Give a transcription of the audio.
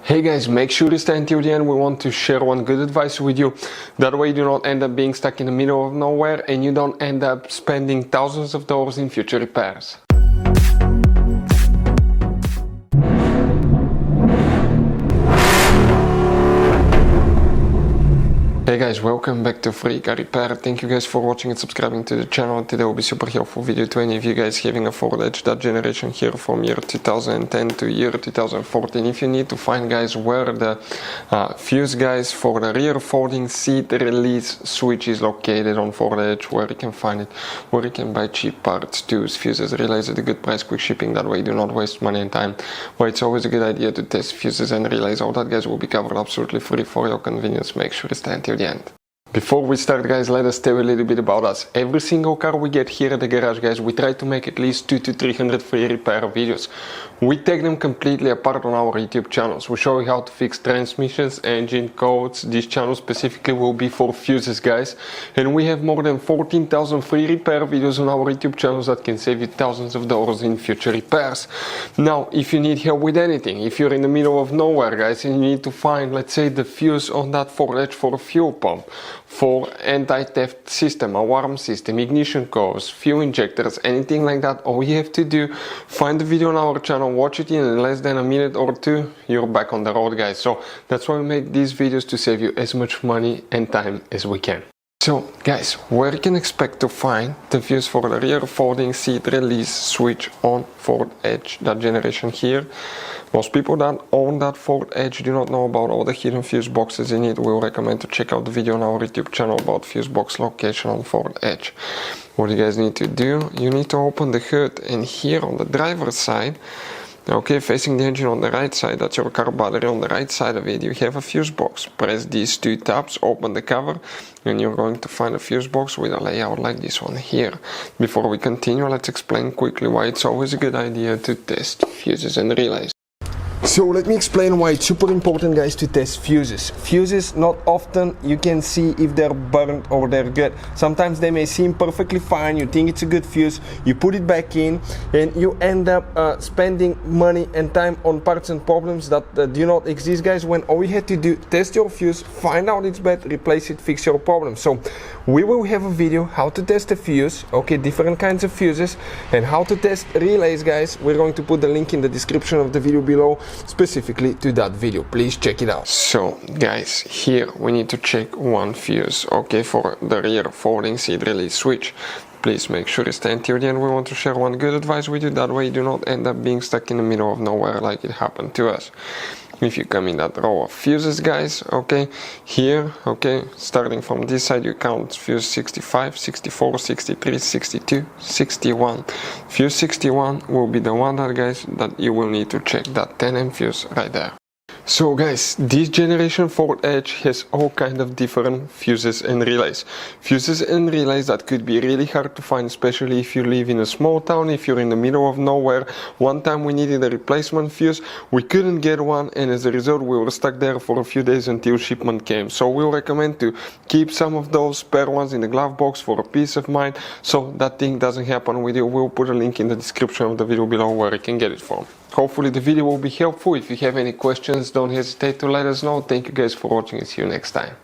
Hey guys, make sure to stay until the end. We want to share one good advice with you. That way you do not end up being stuck in the middle of nowhere and you don't end up spending thousands of dollars in future repairs. Hey guys, welcome back to Free Car Repair. Thank you guys for watching and subscribing to the channel. Today will be super helpful video to any of you guys having a Ford Edge, that generation here from year 2010 to year 2014. If you need to find guys where the fuse guys for the rear folding seat release switch is located on Ford Edge, where you can find it, where you can buy cheap parts, tools, fuses, relays at a good price, quick shipping, that way you do not waste money and time. Well, it's always a good idea to test fuses and relays. All that guys will be covered absolutely free for your convenience. Make sure to stay until the end. Before we start guys, let us tell you a little bit about us. Every single car we get here at the garage guys, we try to make at least 200 to 300 free repair videos. We take them completely apart on our YouTube channels. We show you how to fix transmissions, engine codes. This channel specifically will be for fuses guys. And we have more than 14,000 free repair videos on our YouTube channels that can save you thousands of dollars in future repairs. Now, if you need help with anything, if you're in the middle of nowhere guys and you need to find, let's say, the fuse on that Ford Edge for a fuel pump, for anti-theft system, alarm system, ignition codes, fuel injectors, anything like that, all you have to do, find the video on our channel, watch it in less than a minute or two, you're back on the road guys. So that's why we make these videos, to save you as much money and time as we can. So guys, where you can expect to find the fuse for the rear folding seat release switch on Ford Edge, that generation here. Most people that own that Ford Edge do not know about all the hidden fuse boxes in it. We will recommend to check out the video on our YouTube channel about fuse box location on Ford Edge. What you guys need to do, you need to open the hood, and here on the driver's side, okay, facing the engine on the right side, that's your car battery. On the right side of it, you have a fuse box. Press these two tabs, open the cover, and you're going to find a fuse box with a layout like this one here. Before we continue, let's explain quickly why it's always a good idea to test fuses and relays. So let me explain why it's super important guys to test fuses. Fuses, not often you can see if they're burnt or they're good. Sometimes they may seem perfectly fine, you think it's a good fuse, you put it back in and you end up spending money and time on parts and problems that do not exist guys, when all you had to do, test your fuse, find out it's bad, replace it, fix your problem. So we will have a video how to test a fuse, okay, different kinds of fuses, and how to test relays guys. We're going to put the link in the description of the video below specifically to that video. Please check it out. So guys, here we need to check one fuse, okay, for the rear folding seat release switch. Please make sure to stay until the end. We want to share one good advice with you, that way you do not end up being stuck in the middle of nowhere like it happened to us. If you come in that row of fuses guys, okay, here, okay, starting from this side you count fuse 65, 64, 63, 62, 61. Fuse 61 will be the one that guys that you will need to check, that 10M fuse right there. So guys, this generation Ford Edge has all kind of different fuses and relays. Fuses and relays that could be really hard to find, especially if you live in a small town, if you're in the middle of nowhere. One time we needed a replacement fuse, we couldn't get one, and as a result we were stuck there for a few days until shipment came. So we'll recommend to keep some of those spare ones in the glove box for a peace of mind, so that thing doesn't happen with you. We'll put a link in the description of the video below where you can get it from. Hopefully the video will be helpful. If you have any questions, don't hesitate to let us know. Thank you guys for watching and see you next time.